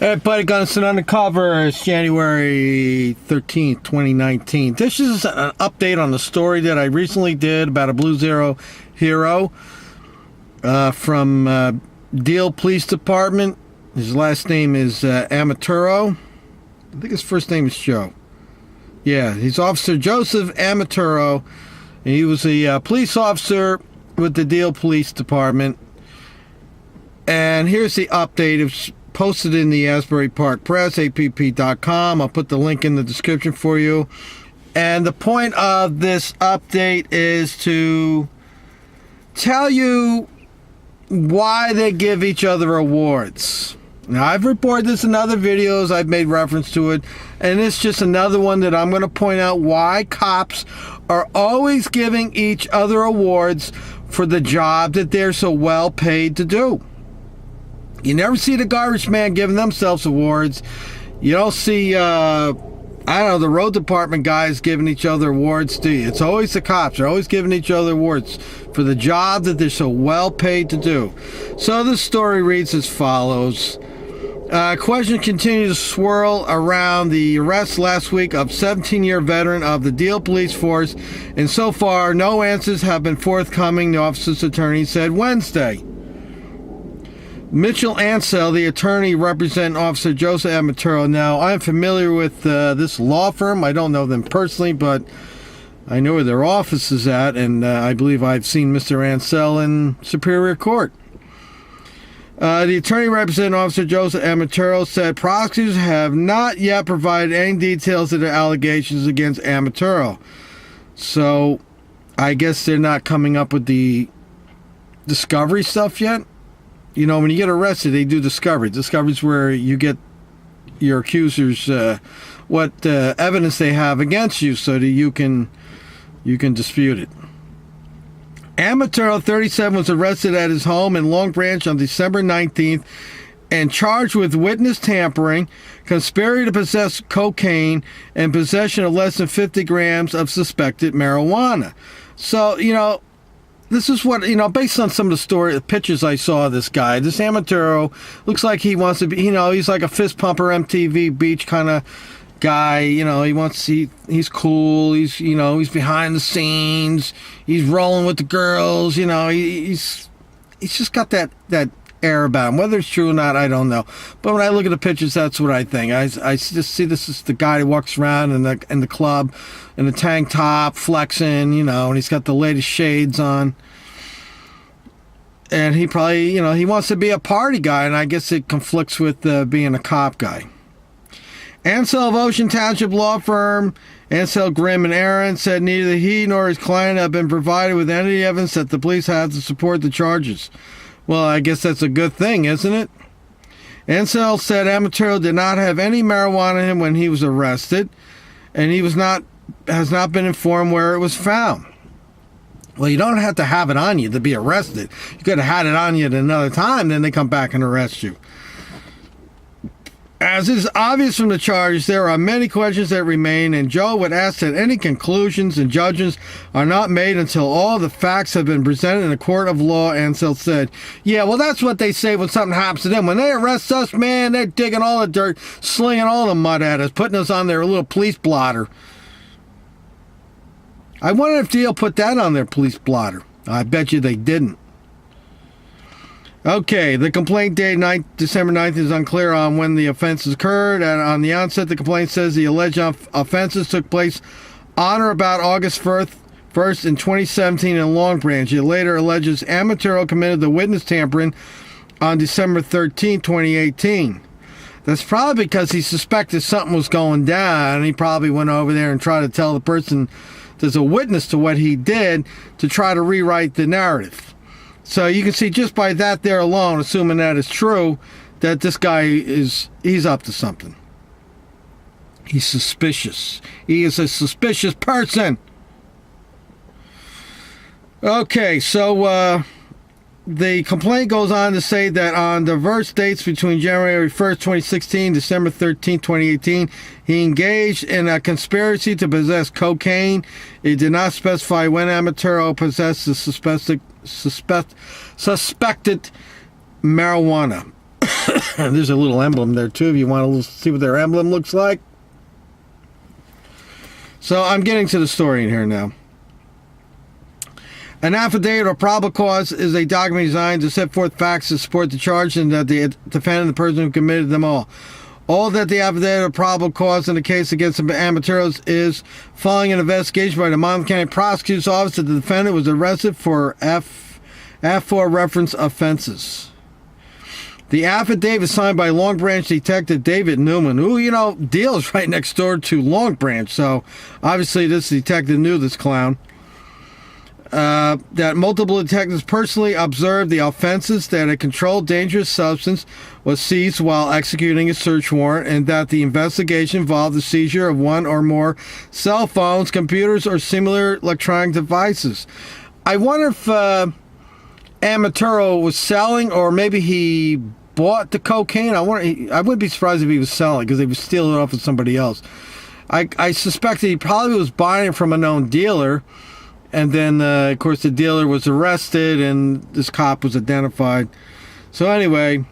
Everybody, Gunston Undercover. It's January 13th, 2019. This is an update on the story that I recently did about a Blue Zero hero from Deal Police Department. His last name is Ammaturo. I think his first name is Joe. Yeah, he's Officer Joseph Ammaturo. He was a police officer with the Deal Police Department. And here's the update. It's posted in the Asbury Park Press, app.com. I'll put the link in the description for you. And the point of this update is to tell you why they give each other awards. Now, I've reported this in other videos. I've made reference to it. And it's just another one that I'm going to point out why cops are always giving each other awards for the job that they're so well paid to do. You never see the garbage man giving themselves awards. You don't see, the road department guys giving each other awards, do you? It's always the cops. They're always giving each other awards for the job that they're so well paid to do. So this story reads as follows. Questions continue to swirl around the arrest last week of 17-year veteran of the Deal Police Force, and so far no answers have been forthcoming, the officer's attorney said Wednesday. Mitchell Ansell, the attorney representing Officer Joseph Ammaturo. Now, I'm familiar with this law firm. I don't know them personally, but I know where their office is at, and I believe I've seen Mr. Ansell in Superior Court. The attorney representing Officer Joseph Ammaturo said prosecutors have not yet provided any details of their allegations against Ammaturo. So, I guess they're not coming up with the discovery stuff yet. You know, when you get arrested, they do discovery. Discovery's where you get your accusers what evidence they have against you, so that you can dispute it. Ammaturo, 37, was arrested at his home in Long Branch on December 19th and charged with witness tampering, conspiracy to possess cocaine, and possession of less than 50 grams of suspected marijuana. So, you know, this is what, based on some of the pictures I saw of this guy, this Ammaturo looks like he wants to be, he's like a fist pumper, MTV Beach kind of guy. He's cool. He's behind the scenes. He's rolling with the girls. He's just got that air about him. Whether it's true or not, I don't know. But when I look at the pictures, that's what I think. I just see this is the guy who walks around in the club in the tank top, flexing, and he's got the latest shades on. And he probably, he wants to be a party guy, and I guess it conflicts with being a cop guy. Ansell of Ocean Township law firm, Ansell, Grimm & Aaron, said neither he nor his client have been provided with any evidence that the police have to support the charges. Well, I guess that's a good thing, isn't it? Ansell said Ammaturo did not have any marijuana in him when he was arrested, and he has not been informed where it was found. Well, you don't have to have it on you to be arrested. You could have had it on you at another time, then they come back and arrest you. As is obvious from the charges, there are many questions that remain, and Joe would ask that any conclusions and judgments are not made until all the facts have been presented in a court of law, Ansell said. Yeah, well, that's what they say when something happens to them. When they arrest us, man, they're digging all the dirt, slinging all the mud at us, putting us on their little police blotter. I wonder if Deal put that on their police blotter. I bet you they didn't. Okay, the complaint date December 9th is unclear on when the offenses occurred. And on the onset, the complaint says the alleged offenses took place on or about August 1st in 2017 in Long Branch. It later alleges Ammaturo committed the witness tampering on December 13, 2018. That's probably because he suspected something was going down, and he probably went over there and tried to tell the person there's a witness to what he did to try to rewrite the narrative. So you can see just by that there alone, assuming that is true, that this guy he's up to something. He's suspicious. He is a suspicious person. Okay, so the complaint goes on to say that on diverse dates between January 1st, 2016, December 13th, 2018, he engaged in a conspiracy to possess cocaine. It did not specify when Ammaturo possessed the suspected marijuana. There's a little emblem there too if you want to see what their emblem looks like. So I'm getting to the story in here now. An affidavit of probable cause is a document designed to set forth facts to support the charge and that the defendant, the person who committed them all. All that the affidavit of probable cause in the case against the Ammaturo is following an investigation by the Monmouth County Prosecutor's Office that the defendant was arrested for F4 reference offenses. The affidavit is signed by Long Branch Detective David Newman, who, deals right next door to Long Branch. So, obviously, this detective knew this clown. That multiple detectives personally observed the offenses, that a controlled dangerous substance was seized while executing a search warrant, and that the investigation involved the seizure of one or more cell phones, computers, or similar electronic devices. I wonder if Ammaturo was selling, or maybe he bought the cocaine. I wouldn't be surprised if he was selling, because he was stealing it off of somebody else. I suspect that he probably was buying it from a known dealer, and then, of course, the dealer was arrested, and this cop was identified. So anyway,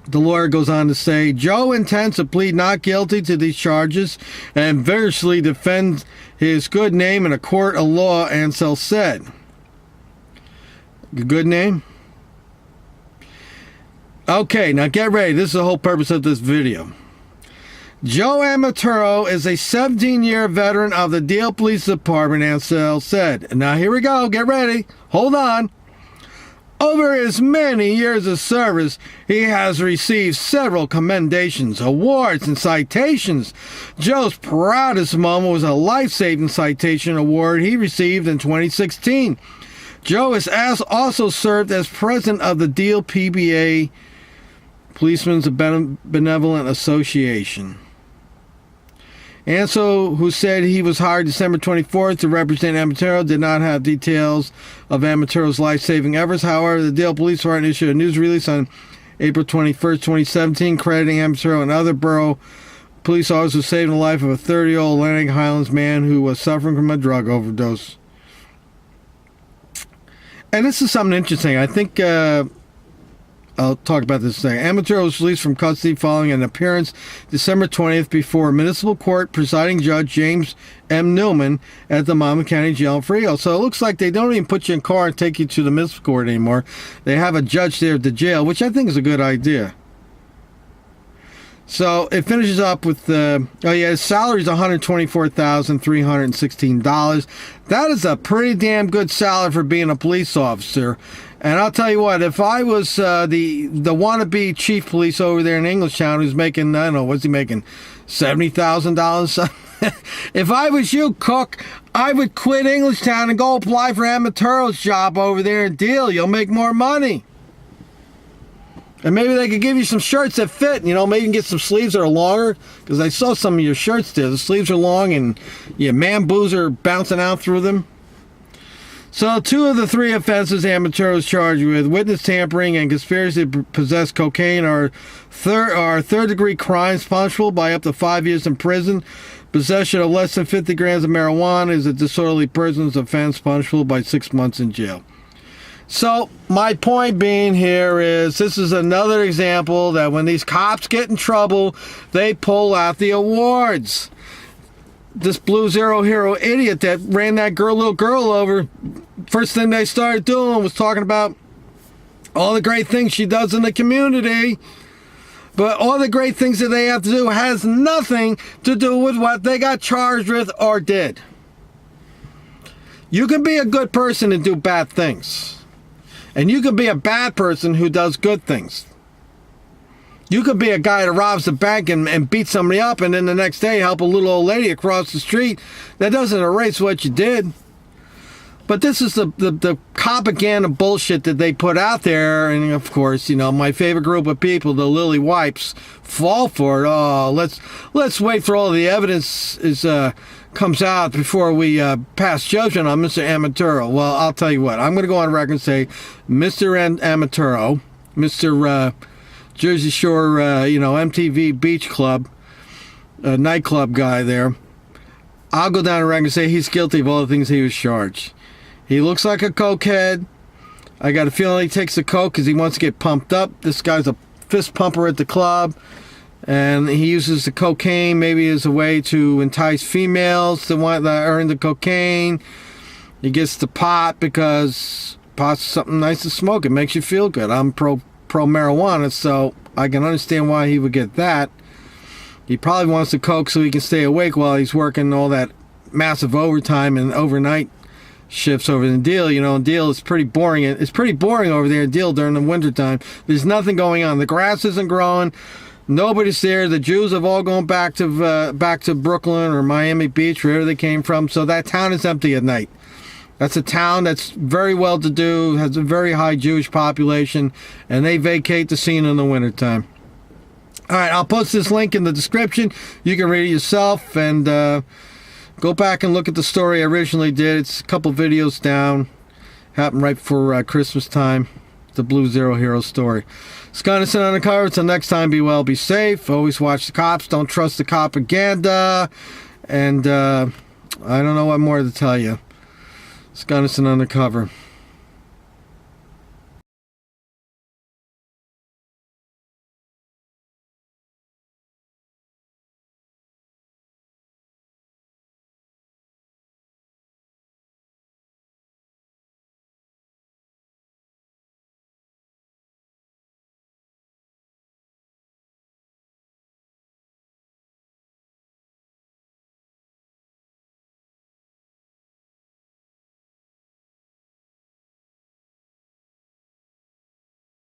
the lawyer goes on to say, Joe intends to plead not guilty to these charges and vigorously defend his good name in a court of law, Ansel said. Good name? Okay, now get ready. This is the whole purpose of this video. Joe Ammaturo is a 17-year veteran of the Deal Police Department, Ansel said. Now here we go. Get ready. Hold on. Over his many years of service, he has received several commendations, awards, and citations. Joe's proudest moment was a life-saving citation award he received in 2016. Joe has also served as president of the Deal PBA, Policemen's Benevolent Association. Ansel, who said he was hired December 24th to represent Ammaturo, did not have details of Ammaturo's life-saving efforts. However, the Deal Police Department issued a news release on April 21st, 2017, crediting Ammaturo and other borough police officers saving the life of a 30-year-old Atlantic Highlands man who was suffering from a drug overdose. And this is something interesting. I think I'll talk about this in a second. Ammaturo was released from custody following an appearance December 20th before municipal court presiding judge James M. Newman at the Monmouth County Jail in Frio. So it looks like they don't even put you in a car and take you to the municipal court anymore. They have a judge there at the jail, which I think is a good idea. So it finishes up with his salary is $124,316. That is a pretty damn good salary for being a police officer. And I'll tell you what, if I was the wannabe chief police over there in Englishtown who's making, I don't know, what's he making, $70,000? If I was you, Cook, I would quit Englishtown and go apply for Ammaturo's job over there and Deal. You'll make more money. And maybe they could give you some shirts that fit. Maybe you can get some sleeves that are longer. Because I saw some of your shirts there. The sleeves are long and man-boos are bouncing out through them. So 2 of the 3 offenses Ammaturo is charged with, witness tampering and conspiracy to possess cocaine, are third-degree crimes punishable by up to 5 years in prison. Possession of less than 50 grams of marijuana is a disorderly person's offense punishable by 6 months in jail. So my point being here is this is another example that when these cops get in trouble, they pull out the awards. This Blue Zero Hero idiot that ran that little girl over, first thing they started doing was talking about all the great things she does in the community. But all the great things that they have to do has nothing to do with what they got charged with or did. You can be a good person and do bad things. And you can be a bad person who does good things. You could be a guy that robs the bank and beats somebody up, and then the next day help a little old lady across the street. That doesn't erase what you did. But this is the propaganda bullshit that they put out there. And of course, my favorite group of people, the lily wipes, fall for it. Oh, let's wait for all the evidence comes out before we pass judgment on Mr. Ammaturo. Well, I'll tell you what. I'm going to go on record and say, Mr. Ammaturo, Mr. Jersey Shore, MTV Beach Club, nightclub guy there. I'll go down on record and say he's guilty of all the things he was charged. He looks like a cokehead. I got a feeling he takes the coke because he wants to get pumped up. This guy's a fist pumper at the club, and he uses the cocaine maybe as a way to entice females to want to earn the cocaine. He gets the pot because pot's something nice to smoke. It makes you feel good. I'm pro marijuana, so I can understand why he would get that. He probably wants the coke so he can stay awake while he's working all that massive overtime and overnight shifts over in Deal. You know, Deal is pretty boring. It's pretty boring over there in Deal during the wintertime. There's nothing going on. The grass isn't growing. Nobody's there. The Jews have all gone back to Brooklyn or Miami Beach, wherever they came from. So that town is empty at night. That's a town that's very well to do, has a very high Jewish population, and they vacate the scene in the wintertime. All right, I'll post this link in the description. You can read it yourself and go back and look at the story I originally did. It's a couple videos down. Happened right before Christmas time. The Blue Zero Hero story. Scott Undercover. Until next time, be well, be safe. Always watch the cops. Don't trust the propaganda. And I don't know what more to tell you. Scott Undercover.